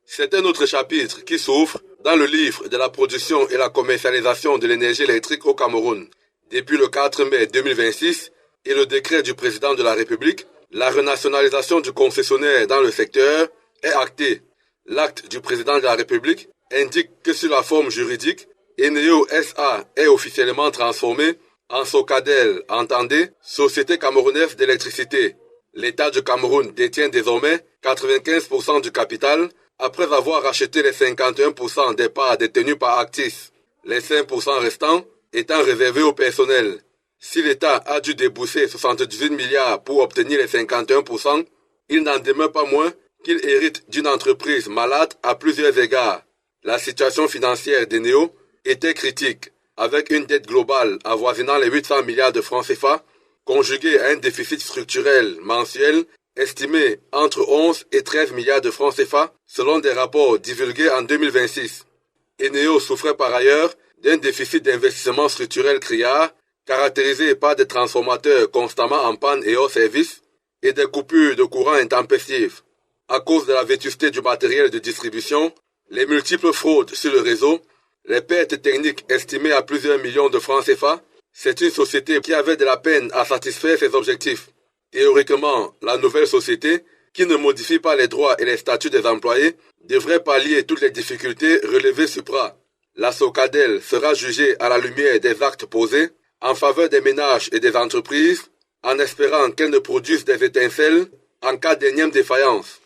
C'est un autre chapitre qui s'ouvre dans le livre de la production et la commercialisation de l'énergie électrique au Cameroun. Depuis le 4 mai 2026 et le décret du président de la République, la renationalisation du concessionnaire dans le secteur est actée. L'acte du président de la République indique que sur la forme juridique, Eneo SA est officiellement transformé en Socadel, entendez, Société camerounaise d'électricité. L'État du Cameroun détient désormais 95% du capital après avoir racheté les 51% des parts détenues par Actis, les 5% restants étant réservés au personnel. Si l'État a dû débourser 78 milliards pour obtenir les 51%, il n'en demeure pas moins qu'il hérite d'une entreprise malade à plusieurs égards. La situation financière d'Eneo était critique, avec une dette globale avoisinant les 800 milliards de francs CFA, conjuguée à un déficit structurel mensuel estimé entre 11 et 13 milliards de francs CFA selon des rapports divulgués en 2026. Eneo souffrait par ailleurs d'un déficit d'investissement structurel criard, caractérisé par des transformateurs constamment en panne et hors service et des coupures de courant intempestives. À cause de la vétusté du matériel de distribution, les multiples fraudes sur le réseau, les pertes techniques estimées à plusieurs millions de francs CFA, c'est une société qui avait de la peine à satisfaire ses objectifs. Théoriquement, la nouvelle société, qui ne modifie pas les droits et les statuts des employés, devrait pallier toutes les difficultés relevées supra. La Socadel sera jugée à la lumière des actes posés en faveur des ménages et des entreprises, en espérant qu'elles ne produisent des étincelles en cas d'énième défaillance.